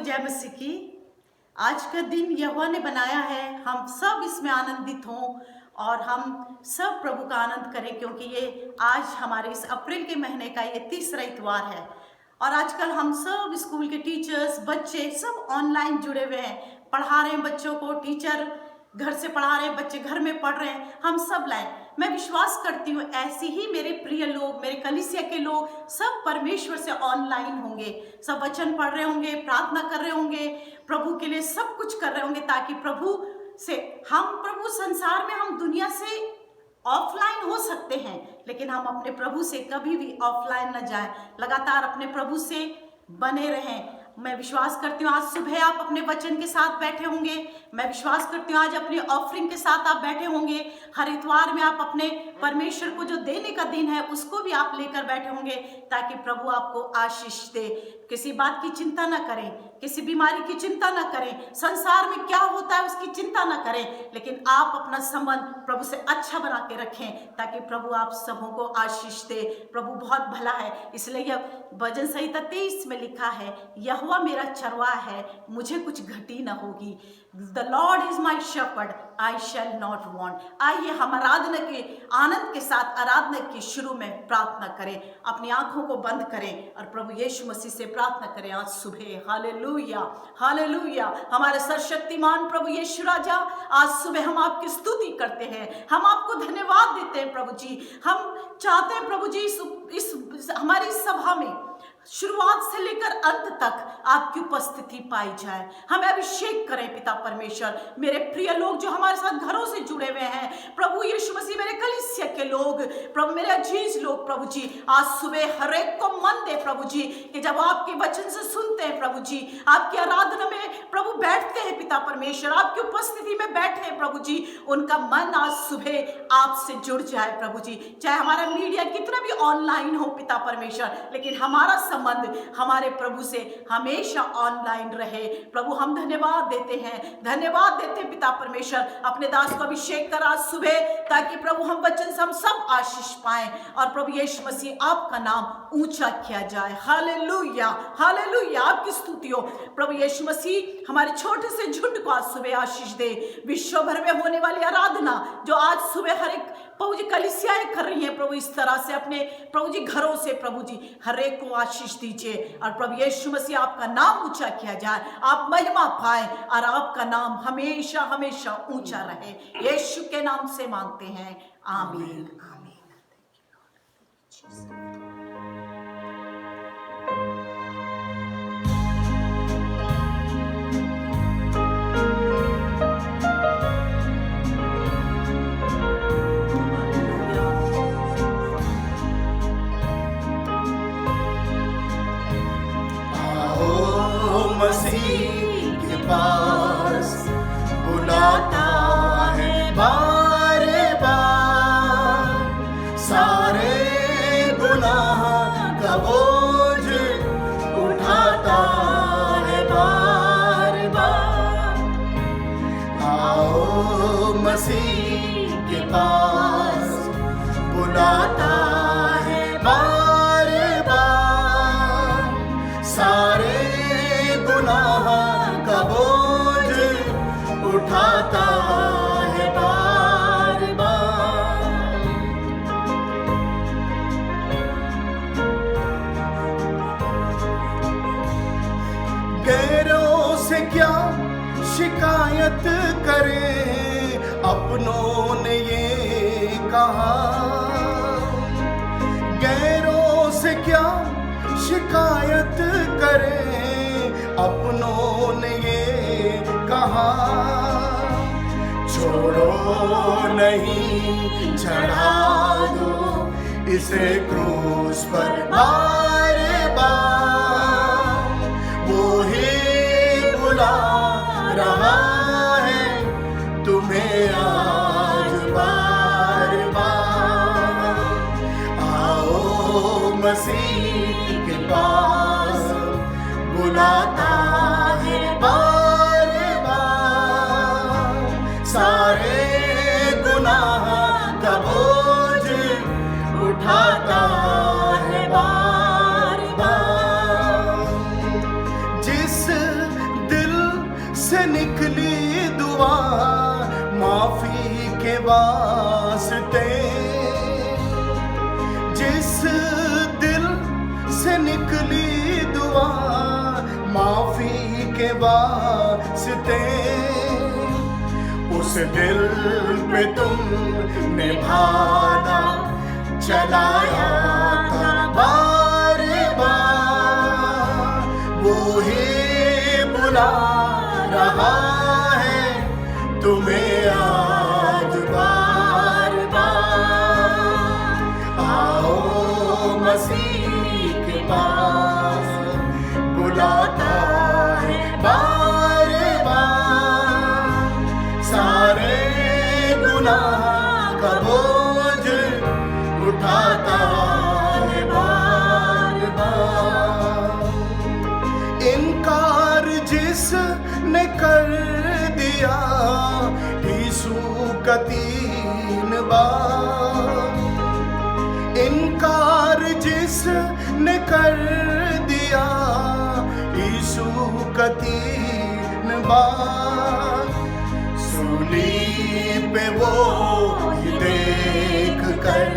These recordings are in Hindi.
जय मसीह की। आज का दिन यहोवा ने बनाया है, हम सब इसमें आनंदित हों और हम सब प्रभु का आनंद करें, क्योंकि ये आज हमारे इस अप्रैल के महीने का ये तीसरा इतवार है। और आजकल हम सब स्कूल के टीचर्स, बच्चे सब ऑनलाइन जुड़े हुए हैं, पढ़ा रहे हैं बच्चों को, टीचर घर से पढ़ा रहे हैं, बच्चे घर में पढ़ रहे हैं, हम सब लाएं। मैं विश्वास करती हूँ ऐसे ही मेरे प्रिय लोग, मेरे कलीसिया के लोग सब परमेश्वर से ऑनलाइन होंगे, सब वचन पढ़ रहे होंगे, प्रार्थना कर रहे होंगे, प्रभु के लिए सब कुछ कर रहे होंगे, ताकि प्रभु से प्रभु संसार में हम दुनिया से ऑफलाइन हो सकते हैं, लेकिन हम अपने प्रभु से कभी भी ऑफलाइन न जाएं, लगातार अपने प्रभु से बने रहें। मैं विश्वास करती हूँ आज सुबह आप अपने वचन के साथ बैठे होंगे, मैं विश्वास करती हूँ आज अपनी ऑफरिंग के साथ आप बैठे होंगे। हर इतवार में आप अपने परमेश्वर को जो देने का दिन है उसको भी आप लेकर बैठे होंगे, ताकि प्रभु आपको आशीष दे। किसी बात की चिंता ना करें, किसी बीमारी की चिंता ना करें, संसार में क्या होता है उसकी चिंता ना करें, लेकिन आप अपना संबंध प्रभु से अच्छा बना के रखें, ताकि प्रभु आप सबों को आशीष दे। प्रभु बहुत भला है, इसलिए यह भजन संहिता 23 में लिखा है, यहोवा मेरा चरवाहा है, मुझे कुछ घटी न होगी। The Lord is my shepherd, I shall not want। आइए हम आराधना के आनंद के साथ आराधना की शुरू में प्रार्थना करें, अपनी आंखों को बंद करें और प्रभु यीशु मसीह से प्रार्थना करें आज सुबह। Hallelujah, hallelujah. हमारे सर्वशक्तिमान प्रभु यीशु राजा, आज सुबह हम आपकी स्तुति करते हैं, हम आपको धन्यवाद देते हैं प्रभु जी। हम चाहते हैं प्रभु जी इस हमारी सभा में शुरुआत से लेकर अंत तक आपकी उपस्थिति पाई जाए। हमें अभिषेक करें पिता परमेश्वर। मेरे प्रिय लोग जो हमारे साथ घरों से जुड़े हुए हैं, प्रभु यीशु मसीह, मेरे कलीसिया के लोग, प्रभु मेरे अजीज लोग, प्रभु जी आज सुबह हर एक को मन दे प्रभु जी, कि जब आपके वचन से सुनते हैं प्रभु जी, आपकी आराधना में प्रभु बैठते हैं पिता परमेश्वर, आपकी उपस्थिति में बैठे हैं प्रभु जी, उनका मन आज सुबह आपसे जुड़ जाए प्रभु जी। चाहे हमारा मीडिया कितना भी ऑनलाइन हो पिता परमेश्वर, लेकिन हमारा संबंध हमारे प्रभु से हमेशा ऑनलाइन रहे। प्रभु हम धन्यवाद देते हैं, धन्यवाद देते हैं पिता परमेश्वर। अपने दास को अभिषेक कर आज सुबह, ताकि प्रभु हम वचन से हम सब आशीष पाएं और प्रभु यीशु मसीह आपका नाम ऊंचा किया जाए। Hallelujah, hallelujah. आपकी स्तुति हो प्रभु यीशु मसीह। हमारे छोटे से झुंड को आज सुबह आशीष दे। विश्व भर में होने वाली आराधना जो आज सुबह हर एक प्रभु जी कलीसियाएं कर रही हैं, प्रभु इस तरह से अपने प्रभु जी घरों से प्रभु जी हर एक को आशीष दीजिए और प्रभु यीशु मसीह आपका नाम ऊंचा किया जाए, आप महिमा पाए और आपका नाम हमेशा हमेशा ऊंचा रहे। यीशु के नाम से मांगते हैं, आमीन, आमीन। मसीह के पास बुलाता है बार बार, सारे गुनाह का बोझ उठाता है बार बार। आओ मसीह के पास बुलाता है बार बार, सारे गुनाह का बोझ उठाता है बार बार। गैरों से क्या शिकायत करें, अपनों ने ये कहा। गैरों से क्या शिकायत करें, अपनों ने ये कहा। छोड़ो नहीं, चढ़ा दो इसे क्रूस पर बार बार। वो ही बुला रहा है तुम्हें आज बार बार। आओ मसीह के पास बुलाता है बार बार, सारे गुनाह का बोझ उठाता है बार बार। जिस से निकली दुआ माफी के वास्ते, जिस दिल से निकली दुआ माफी के वास्ते, उस दिल पे तुमने भाला चलाया था बार बार, वो ही बुला रहा है तुम्हें आज बार बार। आओ मसीह के पास, बुलाता है बार बार, सारे गुनाह का बोझ उठाता है बार बार। इनकार जिसने कर दिया यीशु का 3 बार, इनकार जिसने कर दिया यीशु का 3 बार, सूली पे वो ही देख कर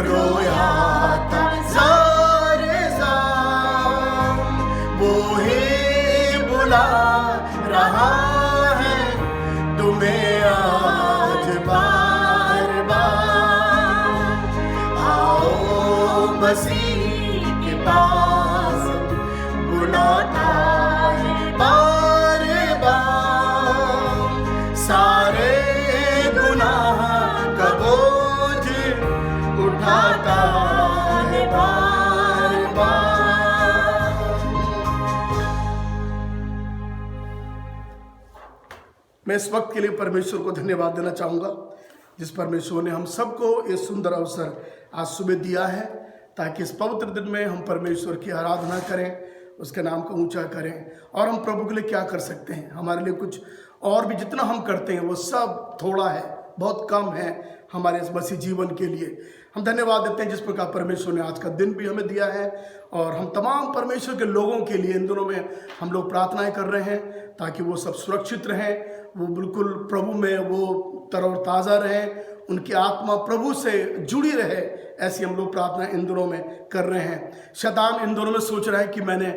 रोया था सारे ज़ाम, वो ही बुला रहा है तुम्हें आज बार बार। आओ मसीह के पास, बुलाता है बार बार, सारे गुनाह का बोझ उठाता है बार बार। मैं इस वक्त के लिए परमेश्वर को धन्यवाद देना चाहूँगा, जिस परमेश्वर ने हम सबको ये सुंदर अवसर आज सुबह दिया है, ताकि इस पवित्र दिन में हम परमेश्वर की आराधना करें, उसके नाम को ऊंचा करें। और हम प्रभु के लिए क्या कर सकते हैं, हमारे लिए कुछ और भी जितना हम करते हैं वो सब थोड़ा है, बहुत कम है हमारे इस मसीह जीवन के लिए। हम धन्यवाद देते हैं जिस प्रकार परमेश्वर ने आज का दिन भी हमें दिया है, और हम तमाम परमेश्वर के लोगों के लिए इन दिनों में हम लोग प्रार्थनाएं कर रहे हैं, ताकि वो सब सुरक्षित रहें, वो बिल्कुल प्रभु में वो तरोताज़ा रहें, उनकी आत्मा प्रभु से जुड़ी रहे। ऐसी हम लोग प्रार्थना इन दिनों में कर रहे हैं। शैतान इन दिनों में सोच रहा है कि मैंने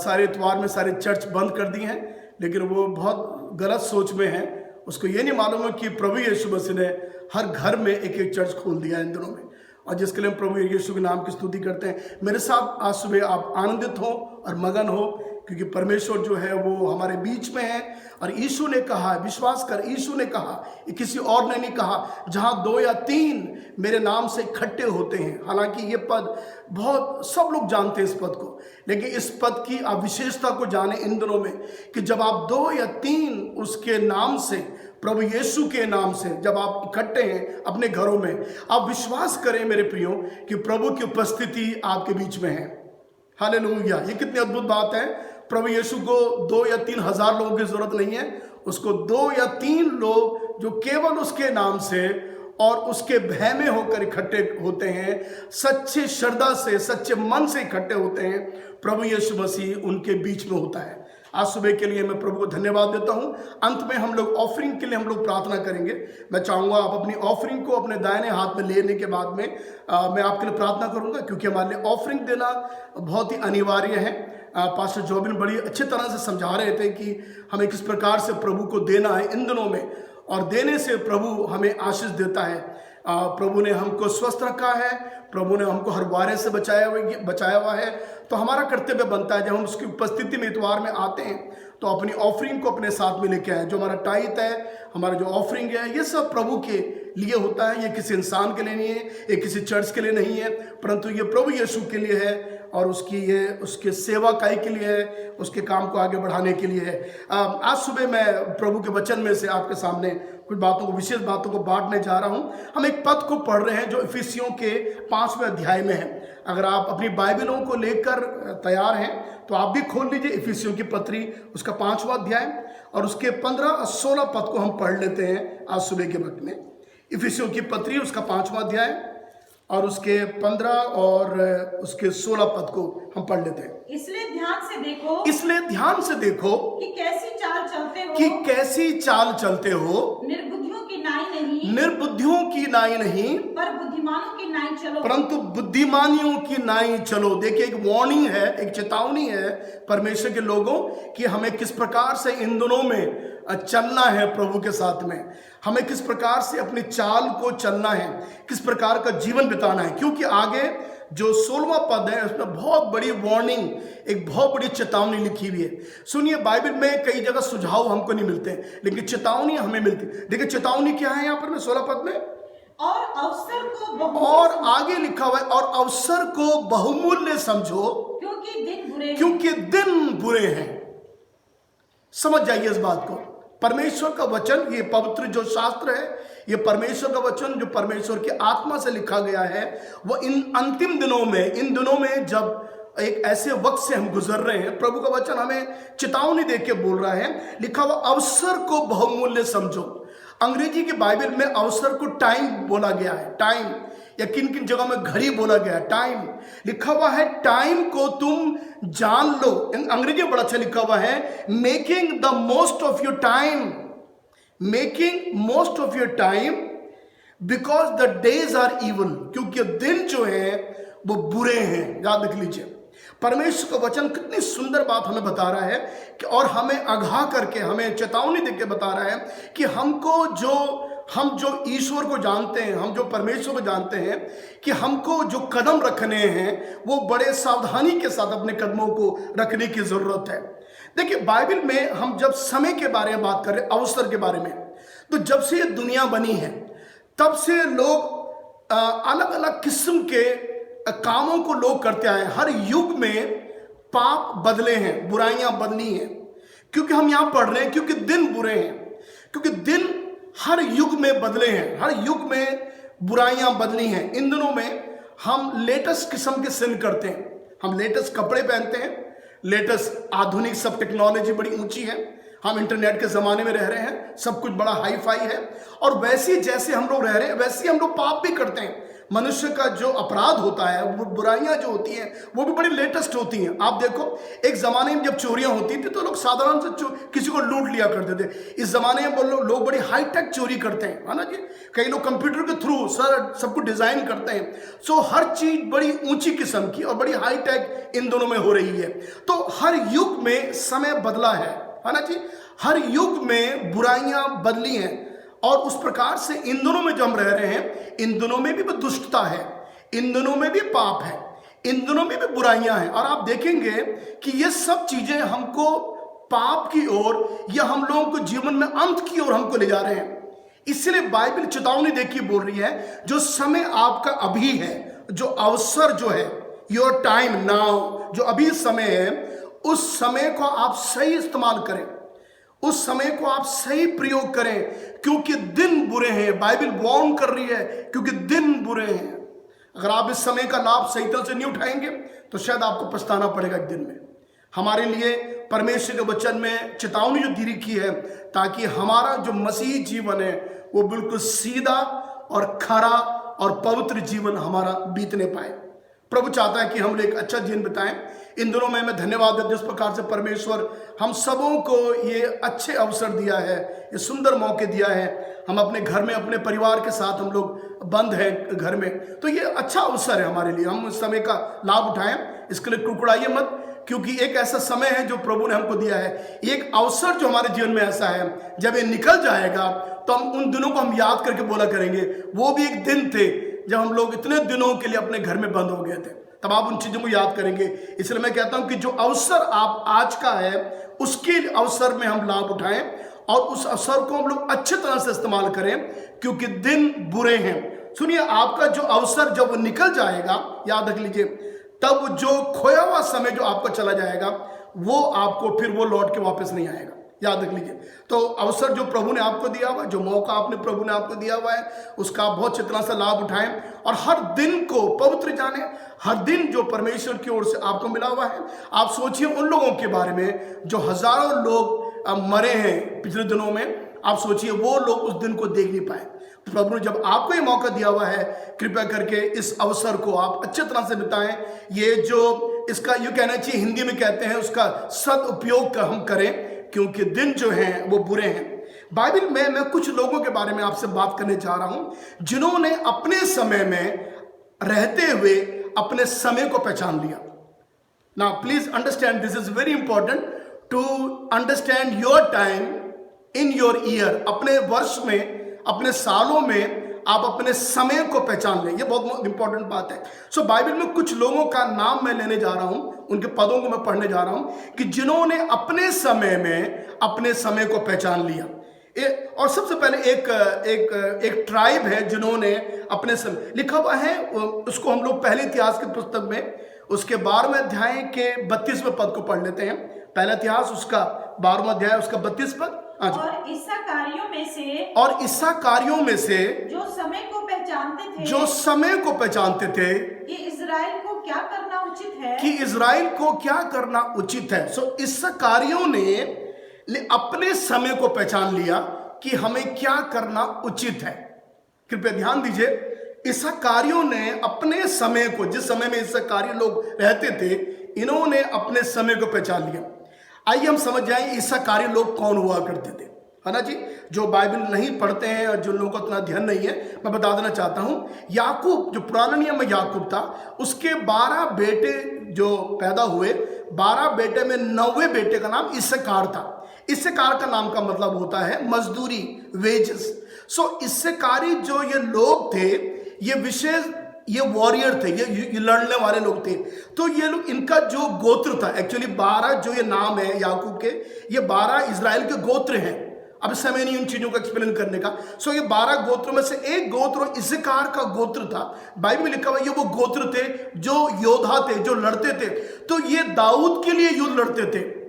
सारे इतवार में सारे चर्च बंद कर दिए हैं, लेकिन वो बहुत गलत सोच में है। उसको ये नहीं मालूम है कि प्रभु यीशु मसीह ने हर घर में एक एक चर्च खोल दिया है इन दिनों में, और जिसके लिए हम प्रभु यीशु के नाम की स्तुति करते हैं। मेरे साथ आज सुबह आप आनंदित हो और मगन हो, क्योंकि परमेश्वर जो है वो हमारे बीच में है। और यीशु ने कहा, विश्वास कर, यीशु ने कहा, ये किसी और ने नहीं कहा, जहाँ 2 या 3 मेरे नाम से इकट्ठे होते हैं। हालांकि ये पद बहुत सब लोग जानते हैं इस पद को, लेकिन इस पद की आप विशेषता को जाने इन दिनों में, कि जब आप 2 या 3 उसके नाम से, प्रभु यीशु के नाम से जब आप इकट्ठे हैं अपने घरों में, आप विश्वास करें मेरे प्रियो कि प्रभु की उपस्थिति आपके बीच में है। हालेलुया! ये कितनी अद्भुत बात है। प्रभु यीशु को 2 या 3 हज़ार लोगों की जरूरत नहीं है, उसको 2 या 3 लोग जो केवल उसके नाम से और उसके भय में होकर इकट्ठे होते हैं, सच्चे श्रद्धा से, सच्चे मन से इकट्ठे होते हैं, प्रभु यीशु मसीह उनके बीच में होता है। आज सुबह के लिए मैं प्रभु को धन्यवाद देता हूं। अंत में हम लोग ऑफरिंग के लिए हम लोग प्रार्थना करेंगे। मैं चाहूँगा आप अपनी ऑफरिंग को अपने दाहिने हाथ में लेने के बाद में मैं आपके लिए प्रार्थना करूँगा, क्योंकि हमारे लिए ऑफरिंग देना बहुत ही अनिवार्य है। पास्टर जोबिन बड़ी अच्छी तरह से समझा रहे थे कि हमें किस प्रकार से प्रभु को देना है इन दिनों में, और देने से प्रभु हमें आशीष देता है। प्रभु ने हमको स्वस्थ रखा है, प्रभु ने हमको हर वायरस से बचाया हुआ है। तो हमारा कर्तव्य बनता है जब हम उसकी उपस्थिति में इतवार में आते हैं तो अपनी ऑफरिंग को अपने साथ में लेके आए। जो हमारा टाइट है, हमारा जो ऑफरिंग है, ये सब प्रभु के लिए होता है। ये किसी इंसान के लिए नहीं है, ये किसी चर्च के लिए नहीं है, परंतु ये प्रभु यीशु के लिए है, और उसके सेवाकाई के लिए है, उसके काम को आगे बढ़ाने के लिए है। आज सुबह मैं प्रभु के वचन में से आपके सामने कुछ बातों को, विशेष बातों को बांटने जा रहा हूं। हम एक पद को पढ़ रहे हैं जो इफिसियों के 5वें अध्याय में है। अगर आप अपनी बाइबलों को लेकर तैयार हैं तो आप भी खोल लीजिए इफिसियों की पत्री, उसका 5वां अध्याय, और उसके 15 और 16 पद को हम पढ़ लेते हैं आज सुबह के वक्त में। इफिसियों की पत्री उसका 5वां अध्याय और उसके 15 और उसके 16 पद को हम पढ़ लेते हैं। इसलिए ध्यान से देखो कि कैसी चाल चल चलते हो कि कैसी चाल चलते हो, निर्बुद्धियों की नाई नहीं, निर्बुद्धियों की नाई नहीं, पर बुद्धिमानों की नाई चलो। परंतु बुद्धिमानियों की नाई चलो। देखिए, एक वार्निंग है, एक चेतावनी है परमेश्वर के लोगों कि हमें किस प्रकार से इन दिनों में चलना है प्रभु के साथ में, हमें किस प्रकार से अपनी चाल को चलना है, किस प्रकार का जीवन बिताना है। क्योंकि आगे जो 16वां पद है उसमें बहुत बड़ी वार्निंग, एक बहुत बड़ी चेतावनी लिखी हुई है। सुनिए, बाइबल में कई जगह सुझाव हमको नहीं मिलते हैं, लेकिन चेतावनी हमें मिलती है। देखिए चेतावनी क्या है यहाँ पर में 16 पद में, और अवसर को और आगे लिखा हुआ है, और अवसर को बहुमूल्य समझो क्योंकि दिन बुरे हैं। क्योंकि दिन बुरे हैं। समझ जाइए इस बात को। परमेश्वर का वचन, ये पवित्र जो शास्त्र है, ये परमेश्वर का वचन जो परमेश्वर की आत्मा से लिखा गया है, वो इन अंतिम दिनों में, इन दिनों में जब एक ऐसे वक्त से हम गुजर रहे हैं, प्रभु का वचन हमें चेतावनी दे के बोल रहा है। लिखा हुआ अवसर को बहुमूल्य समझो। अंग्रेजी की बाइबल में अवसर को टाइम बोला गया है, टाइम, या किन किन जगह में घड़ी बोला गया है, टाइम। लिखा हुआ है टाइम को तुम जान लो। अंग्रेजी में बड़ा अच्छा लिखा हुआ है, making the most of your time, making most of your time because the days are even. क्योंकि दिन जो है वो बुरे हैं। याद रख लीजिए, परमेश्वर का वचन कितनी सुंदर बात हमें बता रहा है कि, और हमें आगाह करके, हमें चेतावनी देके बता रहा है कि हमको हम जो ईश्वर को जानते हैं, हम जो परमेश्वर को जानते हैं, कि हमको जो कदम रखने हैं वो बड़े सावधानी के साथ अपने कदमों को रखने की जरूरत है। देखिए, बाइबल में हम जब समय के बारे में बात कर रहे हैं, अवसर के बारे में, तो जब से ये दुनिया बनी है तब से लोग अलग अलग किस्म के कामों को लोग करते आए। हर युग में पाप बदले हैं, बुराइयां बदली हैं। क्योंकि हम यहां पढ़ रहे हैं, क्योंकि दिन बुरे हैं, क्योंकि दिन हर युग में बदले हैं, हर युग में बुराइयां बदली हैं। इन दिनों में हम लेटेस्ट किस्म के सिन करते हैं, हम लेटेस्ट कपड़े पहनते हैं, लेटेस्ट आधुनिक सब टेक्नोलॉजी बड़ी ऊंची है, हम इंटरनेट के ज़माने में रह रहे हैं, सब कुछ बड़ा हाई फाई है, और वैसे जैसे हम लोग रह रहे हैं वैसे हम लोग पाप भी करते हैं। मनुष्य का जो अपराध होता है, वो बुराइयां जो होती हैं, वो भी बड़ी लेटेस्ट होती हैं। आप देखो, एक ज़माने में जब चोरियां होती थी तो लोग साधारण से किसी को लूट लिया करते थे। इस ज़माने में लोग बड़ी हाईटेक चोरी करते हैं, है ना जी। कई लोग कंप्यूटर के थ्रू सब कुछ डिज़ाइन करते हैं। सो हर चीज़ बड़ी ऊंची किस्म की और बड़ी हाईटेक इन दोनों में हो रही है। तो हर युग में समय बदला है ना जी। हर युग में बुराइयां बदली हैं, और उस प्रकार से इन दिनों में जो हम रह रहे हैं, इन दिनों में भी दुष्टता है, इन दिनों में भी पाप है, इन दिनों में भी बुराइयां हैं। और आप देखेंगे कि ये सब चीजें हमको पाप की ओर, या हम लोगों को जीवन में अंत की ओर हमको ले जा रहे हैं। इसलिए बाइबल चेतावनी देके बोल रही है, जो समय आपका अभी है, जो अवसर जो है, योर टाइम नाउ, जो अभी समय है, उस समय को आप सही इस्तेमाल करें, उस समय को आप सही प्रयोग करें, क्योंकि दिन बुरे हैं। बाइबल वार्न कर रही है, क्योंकि दिन बुरे हैं। अगर आप इस समय का लाभ सही तरह से नहीं उठाएंगे तो शायद आपको पछताना पड़ेगा एक दिन में। हमारे लिए परमेश्वर के वचन में चेतावनी जो दी रखी है, ताकि हमारा जो मसीह जीवन है वो बिल्कुल सीधा और खरा और पवित्र जीवन हमारा बीतने पाए। प्रभु चाहता है कि हम लोग एक अच्छा जीवन बिताएं। इन दिनों में मैं धन्यवाद देता हूं जिस प्रकार से परमेश्वर हम सबों को ये अच्छे अवसर दिया है, ये सुंदर मौके दिया है। हम अपने घर में, अपने परिवार के साथ हम लोग बंद हैं घर में, तो ये अच्छा अवसर है हमारे लिए। हम इस समय का लाभ उठाएं, इसके लिए कुड़कुड़ाइए मत, क्योंकि एक ऐसा समय है जो प्रभु ने हमको दिया है, एक अवसर जो हमारे जीवन में ऐसा है, जब ये निकल जाएगा तो हम उन दिनों को हम याद करके बोला करेंगे, वो भी एक दिन थे जब हम लोग इतने दिनों के लिए अपने घर में बंद हो गए थे। तब आप उन चीज़ों को याद करेंगे। इसलिए मैं कहता हूं कि जो अवसर आप आज का है, उसके अवसर में हम लाभ उठाएं, और उस अवसर को हम लोग अच्छे तरह से इस्तेमाल करें, क्योंकि दिन बुरे हैं। सुनिए, आपका जो अवसर जब वो निकल जाएगा, याद रख लीजिए, तब जो खोया हुआ समय जो आपका चला जाएगा, वो आपको फिर वो लौट के वापस नहीं आएगा। याद रख लीजिए। तो अवसर जो प्रभु ने आपको दिया हुआ है, जो मौका आपने प्रभु ने आपको दिया हुआ है, उसका आप बहुत अच्छी तरह से लाभ उठाएं, और हर दिन को पवित्र जाने। हर दिन जो परमेश्वर की ओर से आपको मिला हुआ है, आप सोचिए उन लोगों के बारे में जो हजारों लोग मरे हैं पिछले दिनों में। आप सोचिए वो लोग उस दिन को देख नहीं पाए। प्रभु ने जब आपको ये मौका दिया हुआ है, कृपया करके इस अवसर को आप अच्छे तरह से बिताएं। ये जो इसका यूँ कहना चाहिए, हिंदी में कहते हैं, उसका सदुपयोग हम करें, क्योंकि दिन जो हैं वो बुरे हैं। बाइबल में मैं कुछ लोगों के बारे में आपसे बात करने जा रहा हूं जिन्होंने अपने समय में रहते हुए अपने समय को पहचान लिया। Now please understand, this is very important to understand your time in your year. अपने वर्ष में, अपने सालों में आप अपने समय को पहचान लें, ये बहुत इंपॉर्टेंट बात है। सो बाइबल में कुछ लोगों का नाम मैं लेने जा रहा हूं, उनके पदों को मैं पढ़ने जा रहा हूं कि जिन्होंने अपने समय में अपने समय को पहचान लिया। और सबसे पहले एक ट्राइब है जिन्होंने अपने समय, लिखा हुआ है उसको हम लोग पहले इतिहास की पुस्तक में उसके 12वें अध्याय के 32वें पद को पढ़ लेते हैं। पहला इतिहास उसका 12वां अध्याय उसका 32 पद। और इस्साकारियों में से जो समय को पहचानते थे कि इज़राइल को क्या करना उचित है। सो इस्साकारियों ने अपने समय को पहचान लिया कि हमें क्या करना उचित है। कृपया ध्यान दीजिए, इस्साकारियों ने अपने समय को, जिस समय में इस्साकारी लोग रहते थे, इन्होंने अपने समय को पहचान लिया। आइए हम समझ जाएं इस्साकारी लोग कौन हुआ करते थे, है ना जी। जो बाइबल नहीं पढ़ते हैं और जिन लोगों को इतना ध्यान नहीं है, मैं बता देना चाहता हूं, याकूब, जो पुराने नियम में याकूब था, उसके 12 बेटे जो पैदा हुए, 12 बेटे में 9वें बेटे का नाम इस्साकार था। इस्साकार का नाम का मतलब होता है मजदूरी, वेजेस। सो इस्साकारी जो ये लोग थे, ये विशेष, ये वॉरियर थे, ये लड़ने वाले लोग थे। तो ये लोग, इनका जो गोत्र था, एक्चुअली 12 जो ये नाम है याकूब के, ये 12 इजराइल के गोत्र हैं। अब समय नहीं उन चीजों को एक्सप्लेन करने का। सो ये 12 गोत्रों में से एक गोत्र इस्साकार का गोत्र था। बाइबल में लिखा हुआ, ये वो गोत्र थे जो योद्धा थे, जो लड़ते थे। तो ये दाऊद के लिए युद्ध लड़ते थे।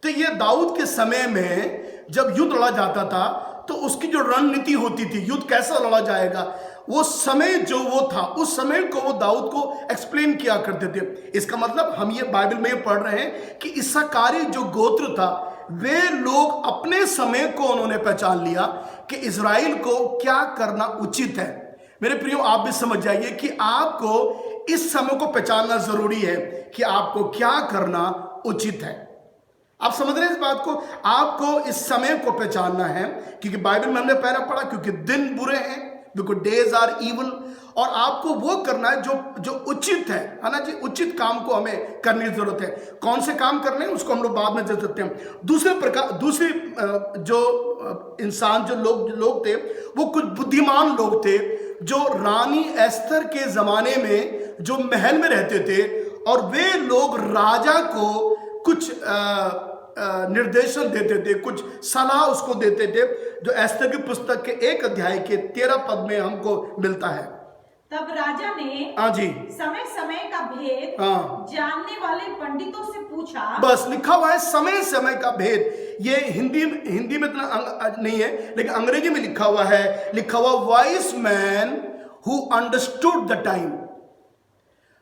तो ये दाऊद के समय में जब युद्ध लड़ा जाता था, तो उसकी जो रणनीति होती थी, युद्ध कैसा लड़ा जाएगा, वो समय जो वो था, उस समय को वो दाऊद को एक्सप्लेन किया करते थे। इसका मतलब हम ये बाइबल में पढ़ रहे हैं कि इस्साकारी जो गोत्र था, वे लोग अपने समय को उन्होंने पहचान लिया कि इजराइल को क्या करना उचित है। मेरे प्रियो, आप भी समझ जाइए कि आपको इस समय को पहचानना जरूरी है कि आपको क्या करना उचित है। आप समझ रहे हैं इस बात को? आपको इस समय को पहचानना है, क्योंकि बाइबल में हमने पहला पढ़ा, क्योंकि दिन बुरे हैं, बिकॉज डेज आर इविल। और आपको वो करना है जो उचित है ना जी। उचित काम को हमें करने की जरूरत है। कौन से काम करने हैं उसको हम लोग बाद में दे सकते हैं। दूसरे जो इंसान, जो लोग थे, वो कुछ बुद्धिमान लोग थे, जो रानी एस्थर के जमाने में जो महल में रहते थे, और वे लोग राजा को कुछ निर्देशन देते थे, कुछ सलाह उसको देते थे, जो एस्थर की पुस्तक के 1 अध्याय के 13 पद में हमको मिलता है। तब राजा ने जी समय का भेद जानने वाले पंडितों से पूछा। बस लिखा हुआ है समय का भेद। ये हिंदी में इतना नहीं है, लेकिन अंग्रेजी में लिखा हुआ wise man who understood the time.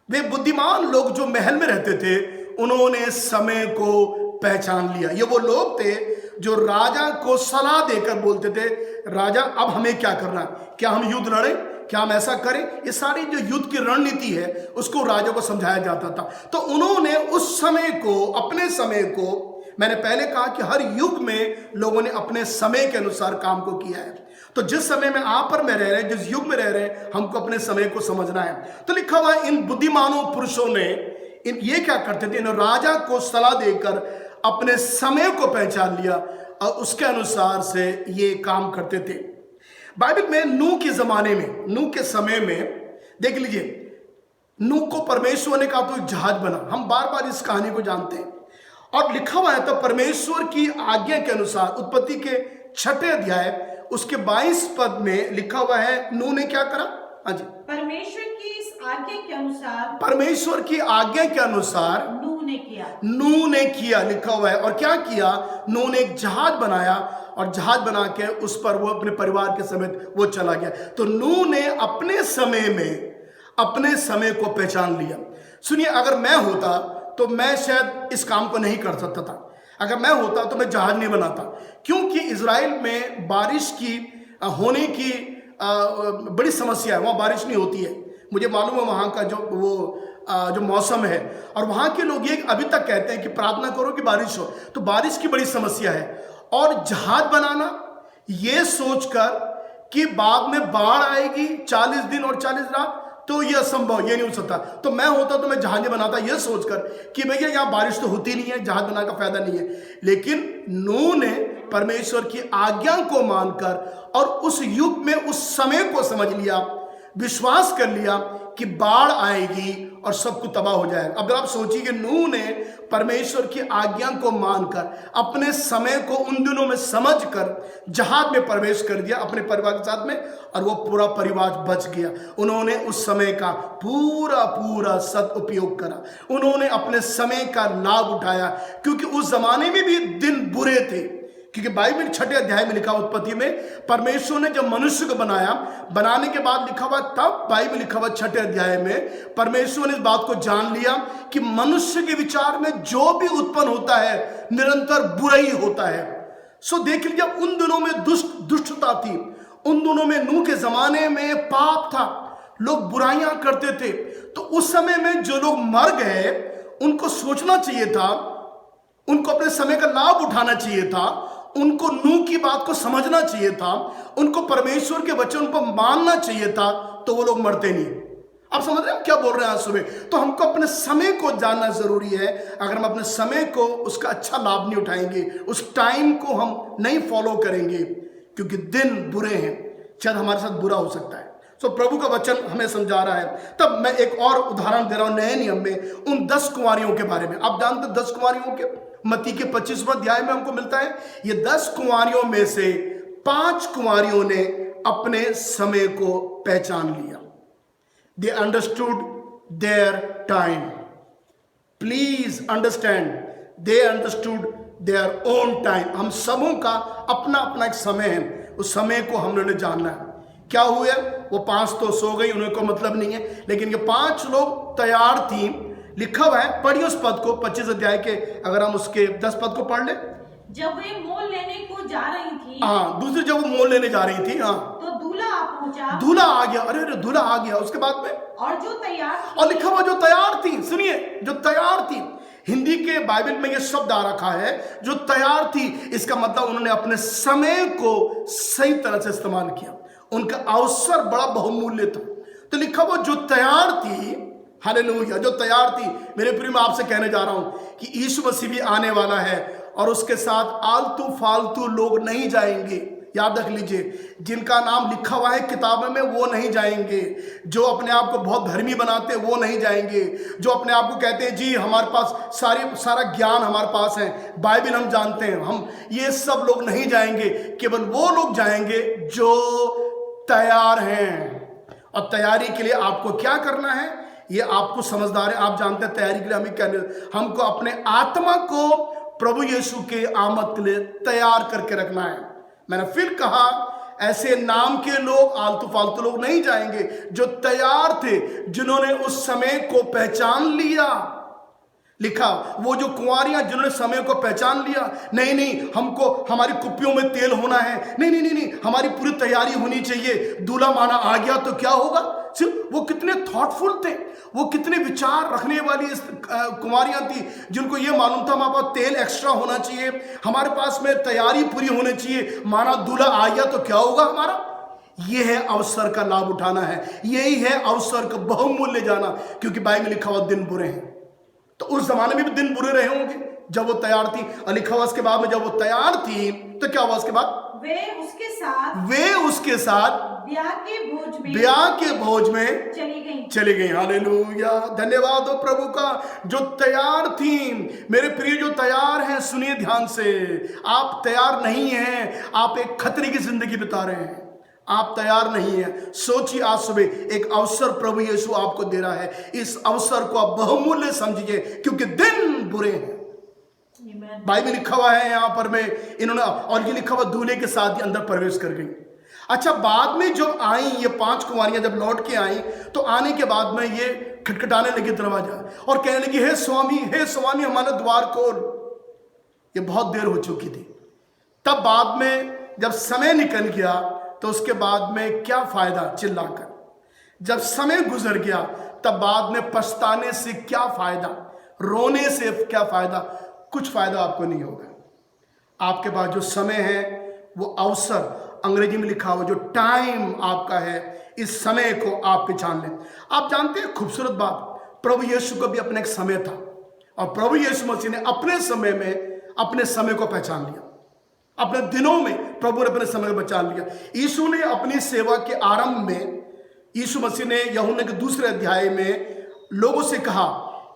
वे बुद्धिमान लोग जो महल में रहते थे, उन्होंने समय को पहचान लिया। ये वो लोग थे जो राजा को सलाह देकर बोलते थे, राजा अब हमें क्या करना है, क्या हम युद्ध लड़ें, क्या हम ऐसा करें। ये सारी जो युद्ध की रणनीति है, उसको राजा को समझाया जाता था। तो उन्होंने उस समय को, अपने समय को, मैंने पहले कहा कि हर युग में लोगों ने अपने समय के अनुसार काम को किया है। तो जिस समय में आप और मैं रह रहे हैं, जिस युग में रह रहे हैं, हमको अपने समय को समझना है। तो लिखा हुआ है, इन बुद्धिमानों पुरुषों ने ये क्या करते थे, इन राजा को सलाह देकर अपने समय को पहचान लिया और उसके अनुसार से ये काम करते थे। बाइबल में नूह के जमाने में, नूह के समय में देख लीजिए, नूह को परमेश्वर ने कहा तो एक जहाज बना। हम बार बार इस कहानी को जानते हैं। और लिखा हुआ है, तो परमेश्वर की आज्ञा के अनुसार, उत्पत्ति के 6 अध्याय उसके 22 पद में लिखा हुआ है, नूह ने क्या करा? हाँ जी, परमेश्वर की आज्ञा के अनुसार नूह ने किया, लिखा हुआ है। और क्या किया? नूह ने एक जहाज बनाया, और जहाज बना के उस पर वो अपने परिवार के समेत वो चला गया। तो नूह ने अपने समय में अपने समय को पहचान लिया। सुनिए, अगर मैं होता तो मैं शायद इस काम को नहीं कर सकता था। अगर मैं होता तो मैं जहाज नहीं बनाता, क्योंकि इजराइल में बारिश की होने की बड़ी समस्या है। वहाँ बारिश नहीं होती है। मुझे मालूम है वहाँ का जो वो जो मौसम है, और वहाँ के लोग ये अभी तक कहते हैं कि प्रार्थना करो कि बारिश हो। तो बारिश की बड़ी समस्या है, और जहाज बनाना ये सोचकर कि बाद में बाढ़ आएगी 40 दिन और 40 रात, तो ये असंभव, ये नहीं हो सकता। तो मैं होता तो मैं जहाज बनाता ये सोचकर कि भैया यहाँ बारिश तो होती नहीं है, जहाज बनाने का फायदा नहीं है। लेकिन नूह ने परमेश्वर की आज्ञा को मानकर और उस युग में उस समय को समझ लिया, विश्वास कर लिया कि बाढ़ आएगी और सब कुछ तबाह हो जाएगा। अब आप सोचिए कि नूह ने परमेश्वर की आज्ञा को मानकर अपने समय को उन दिनों में समझकर जहाज में प्रवेश कर दिया अपने परिवार के साथ में, और वो पूरा परिवार बच गया। उन्होंने उस समय का पूरा सदुपयोग करा, उन्होंने अपने समय का लाभ उठाया, क्योंकि उस जमाने में भी दिन बुरे थे। क्योंकि बाइबल 6 अध्याय में लिखा, उत्पत्ति में परमेश्वर ने जब मनुष्य को बनाया, बनाने के बाद लिखा हुआ, तब बाइबल लिखा हुआ 6 अध्याय में परमेश्वर ने इस बात को जान लिया कि मनुष्य के विचार में जो भी उत्पन्न होता है निरंतर बुरा ही होता है। सो देख लीजिए, उन दिनों में दुष्टता थी, उन दिनों में नूह के जमाने में पाप था, लोग बुराइयां करते थे। तो उस समय में जो लोग मर गए उनको सोचना चाहिए था, उनको अपने समय का लाभ उठाना चाहिए था, उनको नूह की बात को समझना चाहिए था, उनको परमेश्वर के वचन को मानना चाहिए था, तो वो लोग मरते नहीं। आप समझ रहे हैं क्या बोल रहे हैं आज सुबह? तो हमको अपने समय को जानना जरूरी है। अगर हम अपने समय को उसका अच्छा लाभ नहीं उठाएंगे, उस टाइम को हम नहीं फॉलो करेंगे, क्योंकि दिन बुरे हैं, शायद हमारे साथ बुरा हो सकता है। सो प्रभु का वचन हमें समझा रहा है। तब मैं एक और उदाहरण दे रहा हूं नए नियम में, उन 10 कुंवारियों के बारे में। आप जानते 10 कुंवारियों के मत्ती के 25वें अध्याय में हमको मिलता है। ये 10 कुंवारियों में से 5 कुंवारियों ने अपने समय को पहचान लिया। They understood their time. Please understand, they understood their own time. हम सबों का अपना अपना एक समय है, उस समय को हमने जानना है। क्या हुए? वो 5 तो सो गई, उन्हें कोई मतलब नहीं है, लेकिन ये 5 लोग तैयार थी। लिखा हुआ है, पढ़िए उस पद को, 25 अध्याय के, अगर हम उसके 10 पद को पढ़ ले। जब वे मोल लेने को जा रही थी, हाँ, दूसरी जब वो मोल लेने जा रही थी, हाँ, तो दूल्हा आ पहुंचा। दूल्हा आ गया। अरे दूल्हा आ गया, उसके बाद में और जो तैयार थी, और लिखा हुआ जो तैयार थी, सुनिए, जो तैयार थी। हिंदी के बाइबल में ये शब्द आ रखा है, जो तैयार थी। इसका मतलब उन्होंने अपने समय को सही तरह से इस्तेमाल किया, उनका अवसर बड़ा बहुमूल्य था। तो लिखा हुआ जो तैयार थी, हालेलुया, जो तैयार थी। मेरे प्रिय, मैं आपसे कहने जा रहा हूं कि यीशु मसीह भी आने वाला है, और उसके साथ आलतू फालतू लोग नहीं जाएंगे। याद रख लीजिए, जिनका नाम लिखा हुआ है किताबों में वो नहीं जाएंगे। जो अपने आप को बहुत धर्मी बनाते हैं वो नहीं जाएंगे। जो अपने आप को कहते हैं जी हमारे पास सारा ज्ञान हमारे पास है, बाइबल हम जानते हैं, हम, ये सब लोग नहीं जाएंगे। केवल वो लोग जाएंगे जो तैयार हैं। और तैयारी के लिए आपको क्या करना है, ये आपको समझदार है, आप जानते हैं तैयारी के लिए हमें क्या, हमको अपने आत्मा को प्रभु यीशु के आमद के लिए तैयार करके रखना है। मैंने फिर कहा, ऐसे नाम के लोग, आलतू फालतू लोग नहीं जाएंगे, जो तैयार थे, जिन्होंने उस समय को पहचान लिया। लिखा, वो जो कुंवारियां जिन्होंने समय को पहचान लिया, नहीं हमको हमारी कुप्पियों में तेल होना है, नहीं, हमारी पूरी तैयारी होनी चाहिए, दूल्हा माना आ गया तो क्या होगा। सिर्फ वो कितने थॉटफुल थे, वो कितने विचार रखने वाली कुंवारियां थी, जिनको ये मालूम था हमारे पास तेल एक्स्ट्रा होना चाहिए, हमारे पास में तैयारी पूरी होनी चाहिए, माना दूल्हा आ गया तो क्या होगा हमारा। यह है अवसर का लाभ उठाना है, यही है अवसर का बहुमूल्य जाना, क्योंकि बाइबल में लिखा हुआ दिन बुरे हैं। तो उस जमाने में भी दिन बुरे रहे होंगे जब वो तैयार थी। और लिखा हुआ उसके बाद में जब वो तैयार थी तो क्या हुआ उसके बाद? वे उसके साथ ब्याह के भोज में चली गई। हालेलुया, धन्यवाद हो प्रभु का। जो तैयार थी, मेरे प्रिय जो तैयार हैं, सुनिए ध्यान से, आप तैयार नहीं हैं, आप एक खतरे की जिंदगी बिता रहे हैं, आप तैयार नहीं है। सोचिए, आज सुबह एक अवसर प्रभु यीशु आपको दे रहा है, इस अवसर को आप बहुमूल्य समझिए, क्योंकि दिन बुरे हैं। बाइबल लिखा हुआ है यहाँ पर में, इन्होंने, और ये लिखा हुआ दूल्हे के साथ ही अंदर प्रवेश कर गई। अच्छा, बाद में जब आई ये 5 कुंवारियां, जब लौट के आई, तो आने के बाद में ये खटखटाने लगी दरवाजा और कहने लगी, हे स्वामी हमारा द्वार खोल। ये बहुत देर हो चुकी थी। तब बाद में जब समय निकल गया तो उसके बाद में क्या फायदा चिल्लाकर, जब समय गुजर गया तब बाद में पछताने से क्या फायदा, रोने से क्या फायदा? कुछ फायदा आपको नहीं होगा। आपके पास जो समय है वो अवसर, अंग्रेजी में लिखा हुआ जो टाइम आपका है, इस समय को आप पहचान लें। आप जानते हैं खूबसूरत बात, प्रभु यीशु को भी अपना एक समय था और प्रभु यीशु मसीह ने अपने समय में अपने समय को पहचान लिया। अपने दिनों में प्रभु ने अपने समय को पहचान लिया। यीशु ने अपनी सेवा के आरंभ में, यीशु मसीह ने यूहन्ना के 2 अध्याय में लोगों से कहा,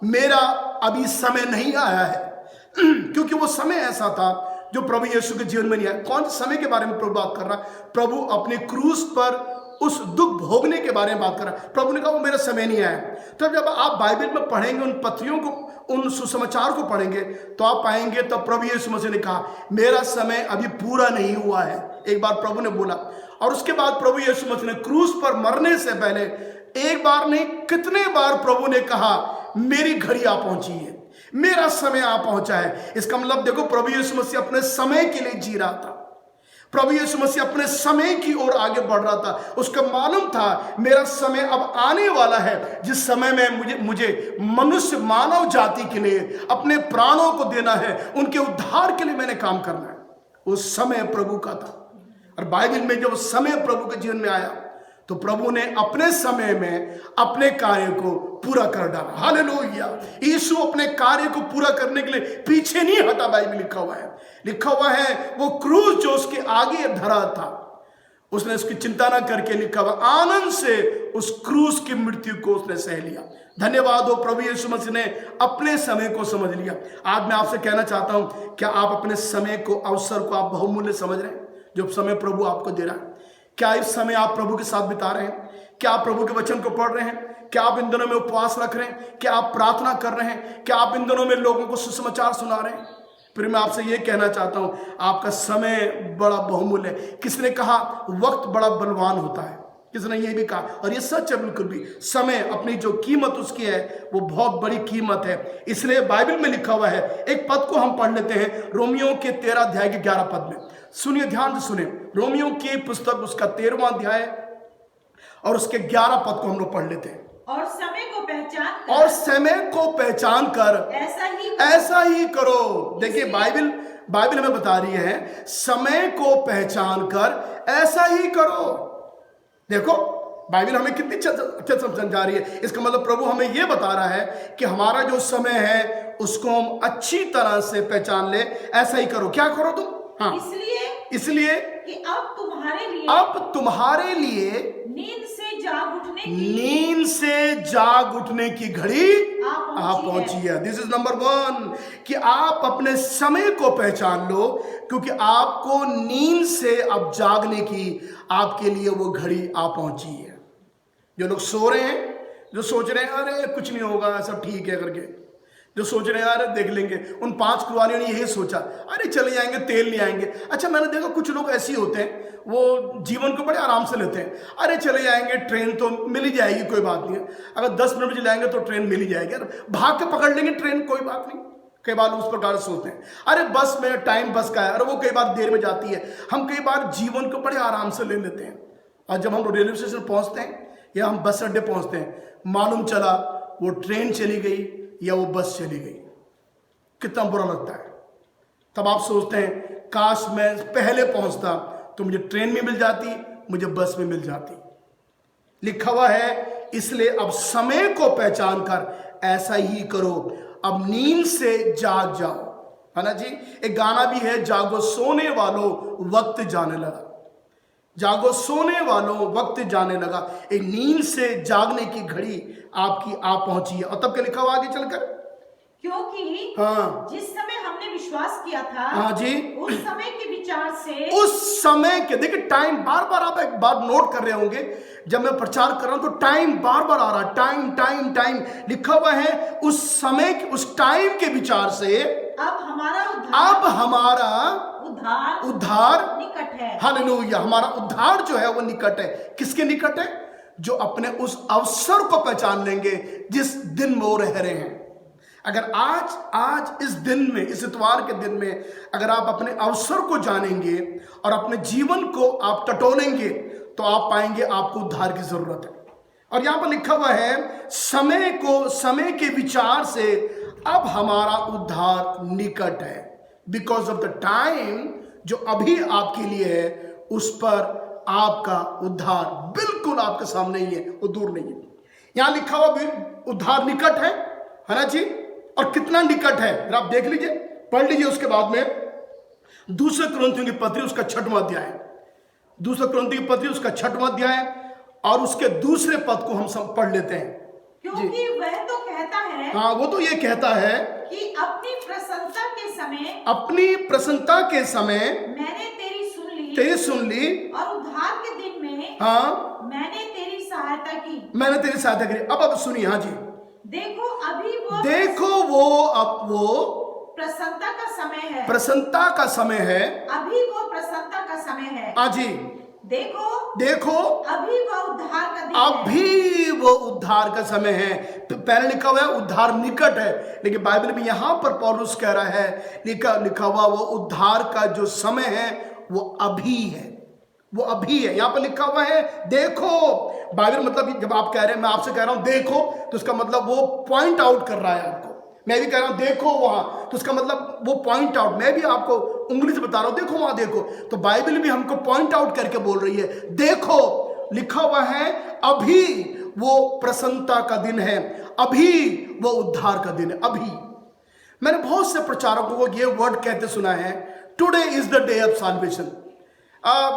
मेरा अभी समय नहीं आया है। क्योंकि वो समय ऐसा था जो प्रभु यीशु के जीवन में नहीं आया। कौन से समय के बारे में प्रभु बात कर रहा है? प्रभु अपने क्रूस पर उस दुख भोगने के बारे में बात कर रहा है। प्रभु ने कहा वो मेरा समय नहीं आया। तो जब आप बाइबल में पढ़ेंगे, उन पत्रियों को, उन सुसमाचार को पढ़ेंगे, तो आप पाएंगे तब प्रभु यीशु मसीह ने कहा मेरा समय अभी पूरा नहीं हुआ है। एक बार प्रभु ने बोला, और उसके बाद प्रभु यीशु मसीह ने क्रूस पर मरने से पहले एक बार नहीं कितने बार प्रभु ने कहा मेरी घड़ी आ पहुंची है, मेरा समय आ पहुंचा है। इसका मतलब देखो, प्रभु यीशु मसीह अपने समय के लिए जी रहा था। प्रभु यीशु मसीह अपने समय की ओर आगे बढ़ रहा था। उसका मालूम था मेरा समय अब आने वाला है, जिस समय में मुझे मनुष्य मानव जाति के लिए अपने प्राणों को देना है, उनके उद्धार के लिए मैंने काम करना है। वो समय प्रभु का था। और बाइबल में जब समय प्रभु के जीवन में आया तो प्रभु ने अपने समय में अपने कार्य को पूरा कर डाला। हालेलुया। यीशु अपने कार्य को पूरा करने के लिए पीछे नहीं हटा। बाइबल लिखा हुआ है वो क्रूस जो उसके आगे धरा था, उसने उसकी चिंता ना करके, लिखा हुआ आनंद से उस क्रूस की मृत्यु को उसने सह लिया। धन्यवाद हो, प्रभु यीशु मसीह ने अपने समय को समझ लिया। आज मैं आपसे कहना चाहता हूं, क्या आप अपने समय को, अवसर को आप बहुमूल्य समझ रहे हैं जो समय प्रभु आपको दे रहा है? क्या इस समय आप प्रभु के साथ बिता रहे हैं? क्या आप प्रभु के वचन को पढ़ रहे हैं? क्या आप इन दिनों में उपवास रख रहे हैं? क्या आप प्रार्थना कर रहे हैं? क्या आप इन दिनों में लोगों को सुसमाचार सुना रहे हैं? फिर मैं आपसे ये कहना चाहता हूं, आपका समय बड़ा बहुमूल्य है। किसने कहा वक्त बड़ा बलवान होता है? किसने ये भी कहा, और ये सच है बिल्कुल भी। समय अपनी जो कीमत उसकी है वो बहुत बड़ी कीमत है। इसलिए बाइबल में लिखा हुआ है, एक पद को हम पढ़ लेते हैं, रोमियो के 13 अध्याय के 11 पद में। सुनिए, ध्यान से सुने। रोमियो की पुस्तक उसका 13वां अध्याय और उसके 11 पद को हम लोग पढ़ लेते हैं। और समय को पहचान कर ऐसा ही करो। देखिए, बाइबल हमें बता रही है समय को पहचान कर ऐसा ही करो। देखो, बाइबल हमें कितनी अच्छे से समझा रही है। इसका मतलब प्रभु हमें यह बता रहा है कि हमारा जो समय है उसको हम अच्छी तरह से पहचान ले। ऐसा ही करो। क्या करो तुम? हाँ, इसलिए कि अब तुम्हारे लिए नींद से जाग उठने की घड़ी आ पहुंची है। दिस इज नंबर 1 कि आप अपने समय को पहचान लो, क्योंकि आपको नींद से अब जागने की आपके लिए वो घड़ी आ पहुंची है। जो लोग सो रहे हैं, जो सोच रहे हैं अरे कुछ नहीं होगा, सब ठीक है करके, जो सोच रहे हैं यार देख लेंगे, उन 5 कुर्बानियों ने यही सोचा अरे चले जाएंगे, तेल नहीं आएंगे। अच्छा, मैंने देखा कुछ लोग ऐसे होते हैं, वो जीवन को बड़े आराम से लेते हैं। अरे चले जाएंगे, ट्रेन तो मिल ही जाएगी, कोई बात नहीं है। अगर 10 मिनट चलाएंगे तो ट्रेन मिल ही जाएगी, भाग के पकड़ लेंगे ट्रेन, कोई बात नहीं। कई बार उस प्रकार सोचते हैं, अरे बस में टाइम बस का है, अरे वो कई बार देर में जाती है। हम कई बार जीवन को बड़े आराम से ले लेते हैं, और जब हम रेलवे स्टेशन पहुंचते हैं या हम बस अड्डे पहुंचते हैं, मालूम चला वो ट्रेन चली गई या वो बस चली गई। कितना बुरा लगता है। तब आप सोचते हैं काश मैं पहले पहुंचता तो मुझे ट्रेन में मिल जाती, मुझे बस में मिल जाती। लिखा हुआ है इसलिए अब समय को पहचान कर ऐसा ही करो, अब नींद से जाग जाओ। है ना जी? एक गाना भी है, जागो सोने वालों वक्त जाने लगा। जागो सोने वालों वक्त जाने लगा। एक नींद से जागने की घड़ी आपकी आ पहुंची है। और तब क्या लिखा हुआ आगे चलकर, क्योंकि हाँ, जिस समय हमने विश्वास किया था, हाँ जी, उस समय के विचार से, उस समय के, देखिए टाइम बार बार आप एक बार नोट कर रहे होंगे, जब मैं प्रचार कर रहा हूं तो टाइम बार बार आ रहा है। टाइम टाइम टाइम लिखा हुआ है। उस समय, उस टाइम के विचार से अब हमारा उद्धार निकट है। हालेलुया। हमारा उद्धार जो है वो निकट है। किसके निकट है? जो अपने उस अवसर को पहचान लेंगे जिस दिन में वो रह रहे हैं। अगर आज इस दिन में, इस इतवार के दिन में अगर आप अपने अवसर को जानेंगे और अपने जीवन को आप टटोलेंगे तो आप पाएंगे आपको उद्धार की जरूरत है। और यहां पर लिखा हुआ है समय के विचार से अब हमारा उद्धार निकट है। बिकॉज ऑफ द टाइम जो अभी आपके लिए है उस पर आपका उद्धार बिल्कुल आपके सामने ही है, वो दूर नहीं है। यहां लिखा हुआ उद्धार निकट है ना जी। और कितना निकट है आप देख लीजिए, पढ़ लीजिए। उसके बाद में दूसरे कुरिन्थियों की पत्री उसका 6वां अध्याय, दूसरे कुरिन्थियों की पत्री उसका 6वां अध्याय और उसके दूसरे पद को हम सब पढ़ लेते हैं। क्योंकि वह तो कहता है, हाँ, वो तो ये कहता है कि अपनी प्रसन्नता के समय मैंने तेरी सुन ली और उद्धार के दिन में हाँ मैंने तेरी सहायता की। अब सुनिए। हाँ जी, देखो अब वो प्रसन्नता का समय है, अभी वो प्रसन्नता का समय है। हाँ जी, देखो अभी वो उद्धार का दिन अभी वो उद्धार का समय है। पहले लिखा हुआ है उद्धार निकट है, लेकिन बाइबल में यहां पर पौलुस कह रहा है लिखा हुआ वो उद्धार का जो समय है वो अभी है, वो अभी है। यहां पर लिखा हुआ है देखो। बाइबल मतलब जब आप कह रहे हैं, मैं आपसे कह रहा हूं देखो, तो उसका मतलब वो पॉइंट आउट कर रहा है आपको। मैं भी कह रहा हूं देखो वहां, तो उसका मतलब वो पॉइंट आउट। मैं भी आपको उंगली से बता रहा हूं देखो वहां देखो, तो बाइबल भी हमको पॉइंट आउट करके बोल रही है देखो। लिखा हुआ है अभी वो प्रसन्नता का दिन है, अभी वो उद्धार का दिन है। अभी मैंने बहुत से प्रचारकों को ये वर्ड कहते सुना है, today is the day of salvation.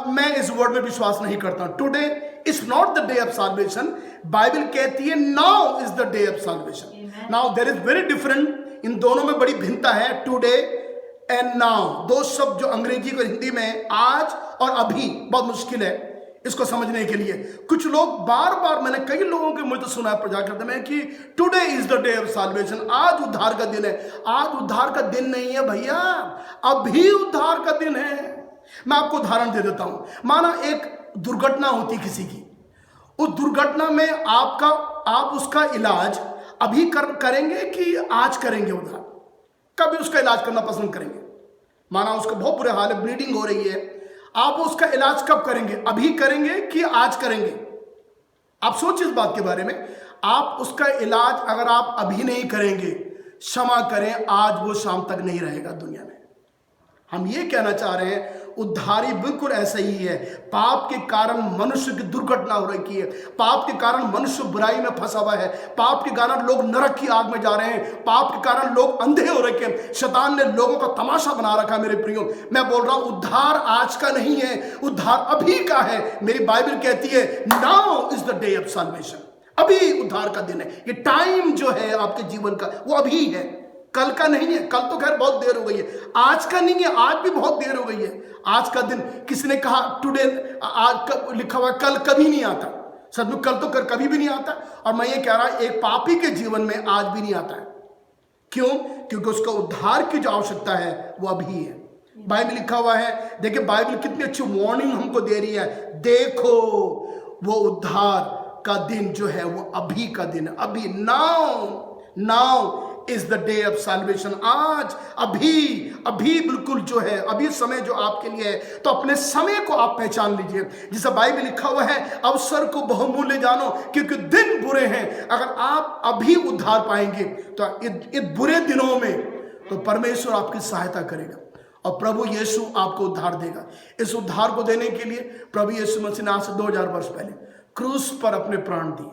मैं इस वर्ड में विश्वास नहीं करता। Today is not the day of salvation. Bible कहती है now is the day of salvation. Now there is very different, इन दोनों में बड़ी भिन्नता है, टुडे एंड नाउ। दो शब्द जो अंग्रेजी और हिंदी में आज और अभी बहुत मुश्किल है इसको समझने के लिए। कुछ लोग बार बार, मैंने कई लोगों के मुझे तो सुना है प्रचार करते में कि today is the day of solvation, आज उद्धार का दिन है। आज उद्धार का दिन नहीं है भैया, अभी उद्धार का दिन है। मैं आपको उदाहरण दे देता हूं। माना एक दुर्घटना होती किसी की, उस दुर्घटना में आप उसका इलाज अभी करेंगे कि आज करेंगे? उधार कभी उसका इलाज करना पसंद करेंगे? माना उसका बहुत बुरे हाल है, ब्लीडिंग हो रही है, आप उसका इलाज कब करेंगे? अभी करेंगे कि आज करेंगे? आप सोचिए इस बात के बारे में। आप उसका इलाज अगर आप अभी नहीं करेंगे, क्षमा करें, आज वो शाम तक नहीं रहेगा दुनिया में। हम ये कहना चाह रहे हैं उद्धारी बिल्कुल ऐसा ही है। पाप के कारण मनुष्य की दुर्घटना हो रही है, पाप के कारण मनुष्य बुराई में फंसा हुआ है, पाप के कारण लोग नरक की आग में जा रहे हैं, पाप के कारण लोग अंधे हो रखे हैं, शैतान ने लोगों का तमाशा बना रखा है। मेरे प्रियो, मैं बोल रहा हूं उद्धार आज का नहीं है, उद्धार अभी का है। मेरी बाइबल कहती है now is the day of solvation, अभी उद्धार का दिन है। ये टाइम जो है आपके जीवन का वो अभी है, कल का नहीं है। कल तो खैर बहुत देर हो गई है, आज का नहीं है, आज भी बहुत देर हो गई है। आज का दिन किसी ने कहा टुडे, आज लिखा हुआ कल कभी नहीं आता। सच में कल तो कभी भी नहीं आता। और मैं ये कह रहा एक पापी के जीवन में आज भी नहीं आता है। क्यों? क्योंकि उसका उद्धार की जो आवश्यकता है वो अभी है। बाइबल लिखा हुआ है, देखिए बाइबल कितनी अच्छी वार्निंग हमको दे रही है। देखो वो उद्धार का दिन जो है वो अभी का दिन है, अभी। Now is the day of solvation. आज अभी बिल्कुल जो है अभी समय जो आपके लिए है, तो अपने समय को आप पहचान लीजिए। जिसे बाइबल लिखा हुआ है अवसर को बहुमूल्य जानो क्योंकि दिन बुरे हैं। अगर आप अभी उद्धार पाएंगे तो इन बुरे दिनों में तो परमेश्वर आपकी सहायता करेगा और प्रभु यीशु आपको उद्धार देगा। इस उद्धार को देने के लिए प्रभु यीशु मसीह ने आज से 2000 वर्ष पहले क्रूस पर अपने प्राण दिए।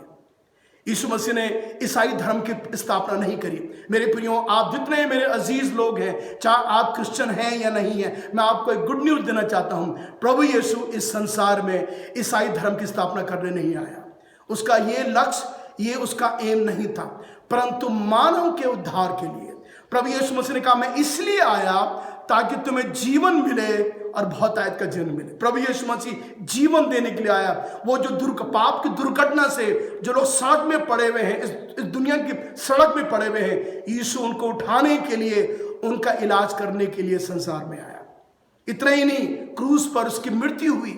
यीशु मसीह ने ईसाई धर्म की स्थापना नहीं करी। मेरे प्रियो, आप जितने मेरे अजीज लोग हैं, चाहे आप क्रिश्चियन हैं या नहीं हैं, मैं आपको एक गुड न्यूज़ देना चाहता हूं। प्रभु यीशु इस संसार में ईसाई धर्म की स्थापना करने नहीं आया। उसका ये लक्ष्य, ये उसका एम नहीं था, परंतु मानव के उद्धार के लिए प्रभु यीशु मसीह ने कहा मैं इसलिए आया ताकि तुम्हें जीवन मिले और बहुतायत का जीवन मिले। प्रभु यीशु मसीह जीवन देने के लिए आया। वो जो पाप की दुर्घटना से जो लोग सड़क में पड़े हुए हैं, इस दुनिया की सड़क में पड़े हुए हैं, यीशु उनको उठाने के लिए, उनका इलाज करने के लिए संसार में आया। इतना ही नहीं, क्रूस पर उसकी मृत्यु हुई,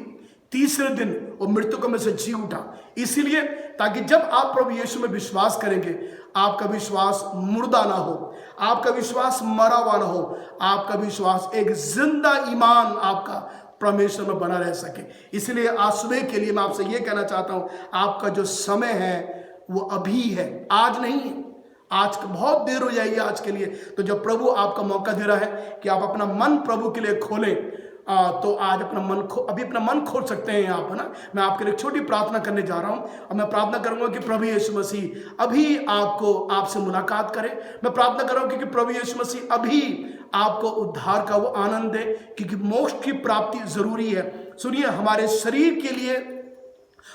तीसरे दिन वो मृतकों में से जी उठा। इसीलिए ताकि जब आप प्रभु यीशु में विश्वास करेंगे, आपका विश्वास मुर्दा ना हो, आपका विश्वास मरा हुआ ना हो, आपका विश्वास एक जिंदा ईमान आपका परमेश्वर में बना रह सके। इसलिए आज सुबह के लिए मैं आपसे ये कहना चाहता हूँ, आपका जो समय है वो अभी है, आज नहीं है। आज बहुत देर हो जाएगी आज के लिए। तो जब प्रभु आपका मौका दे रहा है कि आप अपना मन प्रभु के लिए खोलें, तो आज अपना मन खोल सकते हैं आप, है ना। मैं आपके लिए एक छोटी प्रार्थना करने जा रहा हूं और मैं प्रार्थना करूंगा कि प्रभु यीशु मसीह अभी आपसे मुलाकात करे। मैं प्रार्थना करूंगा कि प्रभु यीशु मसीह अभी आपको उद्धार का वो आनंद दे, क्योंकि मोक्ष की प्राप्ति जरूरी है। सुनिए, हमारे शरीर के लिए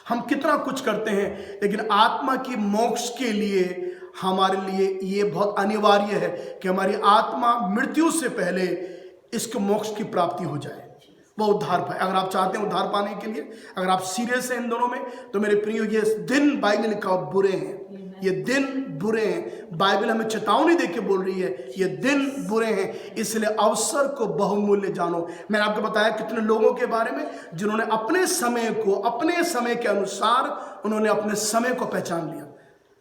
हम कितना कुछ करते हैं, लेकिन आत्मा की मोक्ष के लिए हमारे लिए ये बहुत अनिवार्य है कि हमारी आत्मा मृत्यु से पहले इसके मोक्ष की प्राप्ति हो जाए, वो उद्धार पाए। अगर आप चाहते हैं उद्धार पाने के लिए, अगर आप सीरियस हैं इन दोनों में, तो मेरे प्रियो ये दिन बाइबल लिखा बुरे हैं, ये दिन बुरे हैं। बाइबल हमें चेतावनी देके बोल रही है ये दिन बुरे हैं, इसलिए अवसर को बहुमूल्य जानो। मैंने आपको बताया कितने लोगों के बारे में जिन्होंने अपने समय के अनुसार उन्होंने अपने समय को पहचान लिया।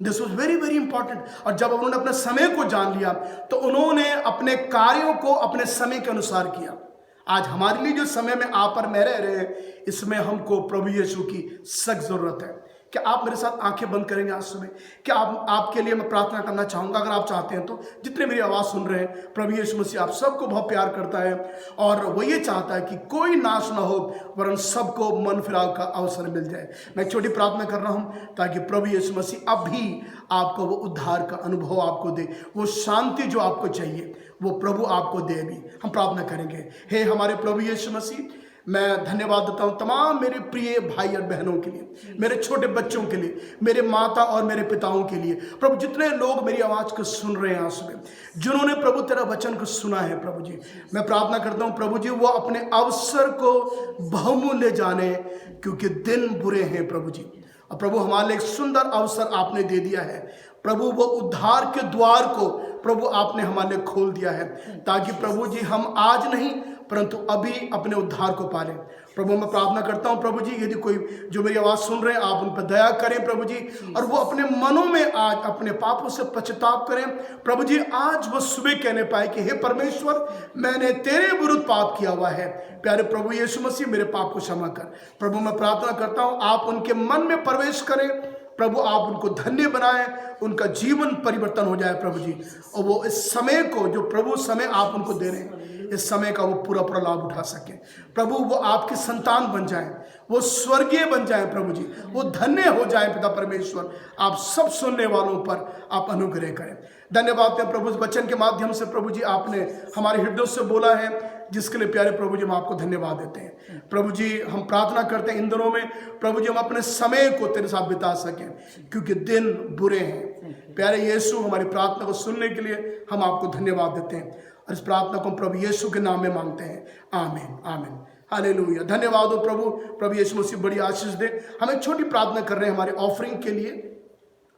This was very very important. और जब उन्होंने अपने समय को जान लिया तो उन्होंने अपने कार्यों को अपने समय के अनुसार किया। आज हमारे लिए जो समय में आप और मैं रह रहे हैं, इसमें हमको प्रभु यीशु की सख्त जरूरत है। क्या आप मेरे साथ आंखें बंद करेंगे आज सुबह? क्या आपके लिए मैं प्रार्थना करना चाहूंगा, अगर आप चाहते हैं तो। जितने मेरी आवाज़ सुन रहे हैं, प्रभु यीशु मसीह आप सबको बहुत प्यार करता है और वो ये चाहता है कि कोई नाश ना हो, वरन सबको मन फिराव का अवसर मिल जाए। मैं एक छोटी प्रार्थना कर रहा हूँ ताकि प्रभु यीशु मसीह अभी आपको वो उद्धार का अनुभव आपको दे, वो शांति जो आपको चाहिए वो प्रभु आपको दे। अभी हम प्रार्थना करेंगे। हे हमारे प्रभु यीशु मसीह, मैं धन्यवाद देता हूँ तमाम मेरे प्रिय भाई और बहनों के लिए, मेरे छोटे बच्चों के लिए, मेरे माता और मेरे पिताओं के लिए। प्रभु, जितने लोग मेरी आवाज़ को सुन रहे हैं आज सुबह, जिन्होंने प्रभु तेरा वचन को सुना है, प्रभु जी मैं प्रार्थना करता हूँ प्रभु जी वो अपने अवसर को बहुमूल्य जाने, क्योंकि दिन बुरे हैं प्रभु जी। और प्रभु हमारे लिए एक सुंदर अवसर आपने दे दिया है प्रभु, वो उद्धार के द्वार को प्रभु आपने हमारे लिए खोल दिया है, ताकि प्रभु जी हम आज नहीं परंतु अभी अपने उद्धार को पालें। प्रभु मैं प्रार्थना करता हूं प्रभु जी, यदि कोई जो मेरी आवाज़ सुन रहे हैं आप उन पर दया करें प्रभु जी, और वो अपने मनों में आज अपने पापों से पश्चाताप करें प्रभु जी। आज वो सुबह कहने पाए कि हे परमेश्वर, मैंने तेरे विरुद्ध पाप किया हुआ है, प्यारे प्रभु यीशु मसीह मेरे पाप को क्षमा कर। प्रभु मैं प्रार्थना करता हूँ आप उनके मन में प्रवेश करें प्रभु, आप उनको धन्य बनाएं, उनका जीवन परिवर्तन हो जाए प्रभु जी, और वो इस समय को जो प्रभु समय आप उनको दे रहे हैं, इस समय का वो पूरा लाभ उठा सके प्रभु। वो आपके संतान बन जाएं, वो स्वर्गीय बन जाएं प्रभु जी, वो धन्य हो जाएं पिता परमेश्वर। आप सब सुनने वालों पर आप अनुग्रह करें। धन्यवाद है प्रभु, इस वचन के माध्यम से प्रभु जी आपने हमारे हृदय से बोला है, जिसके लिए प्यारे प्रभु जी हम आपको धन्यवाद देते हैं। प्रभु जी हम प्रार्थना करते हैं इन दिनों में प्रभु जी हम अपने समय को तेरे साथ बिता सकें, क्योंकि दिन बुरे हैं। प्यारे यीशु, हमारी प्रार्थना को सुनने के लिए हम आपको धन्यवाद देते हैं, और इस प्रार्थना को प्रभु यीशु के नाम में मांगते हैं। आमीन आमीन हालेलुया। धन्यवाद हो प्रभु। प्रभु यीशु मसीह बड़ी आशीष दे। हम एक छोटी प्रार्थना कर रहे हैं हमारे ऑफरिंग के लिए,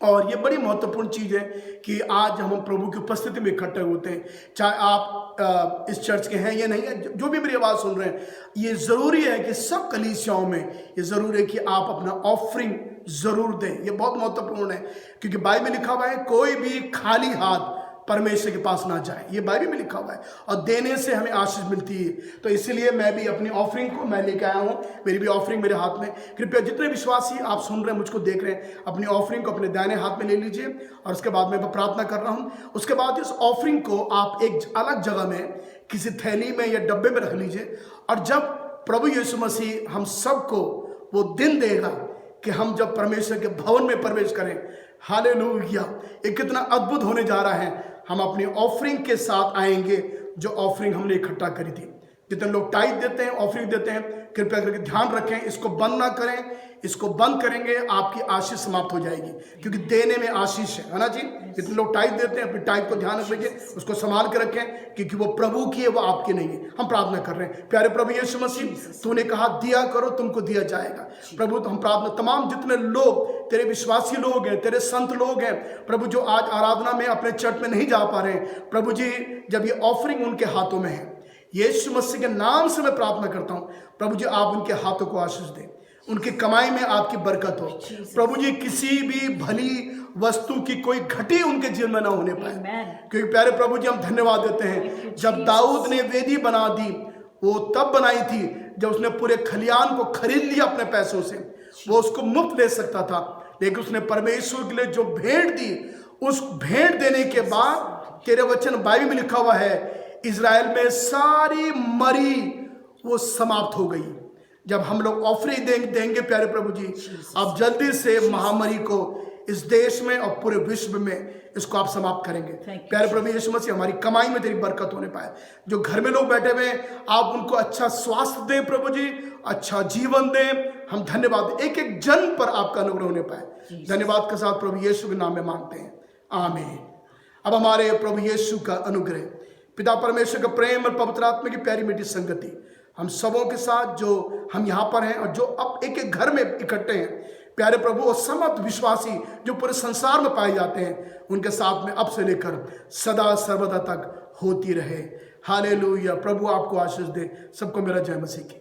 और ये बड़ी महत्वपूर्ण चीज़ है कि आज हम प्रभु की उपस्थिति में इकट्ठे होते हैं, चाहे आप इस चर्च के हैं या नहीं है, जो भी मेरी आवाज़ सुन रहे हैं। ये ज़रूरी है कि सब कलीसियाओं में ये ज़रूरी है कि आप अपना ऑफरिंग ज़रूर दें। ये बहुत महत्वपूर्ण है, क्योंकि बाइबल में लिखा हुआ है कोई भी खाली हाथ परमेश्वर के पास ना जाए, ये बाइबल में लिखा हुआ है, और देने से हमें आशीष मिलती है। तो इसलिए मैं भी अपनी ऑफरिंग को मैं लेके आया हूँ, मेरी भी ऑफरिंग मेरे हाथ में। कृपया जितने विश्वासी आप सुन रहे हैं, मुझको देख रहे हैं, अपनी ऑफरिंग को अपने दाहिने हाथ में ले लीजिए, और उसके बाद मैं प्रार्थना कर रहा हूँ। उसके बाद इस ऑफरिंग को आप एक अलग जगह में किसी थैली में या डब्बे में रख लीजिए, और जब प्रभु यीशु मसीह हम सबको वो दिन देगा कि हम जब परमेश्वर के भवन में प्रवेश करें, हालेलुया, ये कितना अद्भुत होने जा रहा है। हम अपनी ऑफरिंग के साथ आएंगे, जो ऑफरिंग हमने इकट्ठा करी थी। जितने लोग टाइट देते हैं, ऑफरिंग देते हैं, कृपया करके ध्यान रखें, इसको बंद ना करें। इसको बंद करेंगे आपकी आशीष समाप्त हो जाएगी, क्योंकि देने में आशीष है ना जी। जितने लोग टाइट देते हैं अपनी टाइट को ध्यान रख लीजिए, उसको संभाल के रखें, क्योंकि वो प्रभु की है, वो आपकी नहीं है। हम प्रार्थना कर रहे हैं। प्यारे प्रभु यीशु मसीह, तूने कहा दिया करो तुमको दिया जाएगा प्रभु। तो हम प्रार्थना तमाम जितने लोग तेरे विश्वासी लोग हैं, तेरे संत लोग हैं प्रभु, जो आज आराधना में अपने चर्च में नहीं जा पा रहे हैं प्रभु जी, जब ये ऑफरिंग उनके हाथों में है, यीशु मसीह के नाम से मैं प्रार्थना करता हूँ प्रभु जी, आप उनके हाथों को आशीष दें, उनकी कमाई में आपकी बरकत हो प्रभु जी। किसी भी भली वस्तु की कोई घटी उनके जीवन में ना होने पाए, क्योंकि प्यारे प्रभु जी हम धन्यवाद देते हैं। जब दाऊद ने वेदी बना दी, वो तब बनाई थी जब उसने पूरे खलियान को खरीद लिया अपने पैसों से, वो उसको मुफ्त ले सकता था, लेकिन उसने परमेश्वर के लिए जो भेंट दी, उस भेंट देने के बाद तेरे वचन बाइबल में लिखा हुआ है, इज़राइल में सारी मरी वो समाप्त हो गई। जब हम लोग ऑफरिंग देंगे प्यारे प्रभु जी, आप जल्दी से महामारी को इस देश में और पूरे विश्व में इसको आप समाप्त करेंगे। प्यारे प्रभु यीशु मसीह, हमारी कमाई में तेरी बरकत होने पाए। जो घर में लोग बैठे हुए हैं, आप उनको अच्छा स्वास्थ्य दें प्रभु जी, अच्छा जीवन दें। हम धन्यवाद, एक एक जन पर आपका अनुग्रह होने पाए। धन्यवाद के साथ प्रभु यीशु के नाम में मांगते हैं, आमीन। अब हमारे प्रभु यीशु का अनुग्रह, पिता परमेश्वर का प्रेम और पवित्र आत्मा की प्यारी मीठी संगति हम सबों के साथ, जो हम यहाँ पर हैं और जो अब एक एक घर में इकट्ठे हैं, प्यारे प्रभु और समस्त विश्वासी जो पूरे संसार में पाए जाते हैं, उनके साथ में अब से लेकर सदा सर्वदा तक होती रहे। हालेलुया। प्रभु आपको आशीष दे। सबको मेरा जय मसीह की।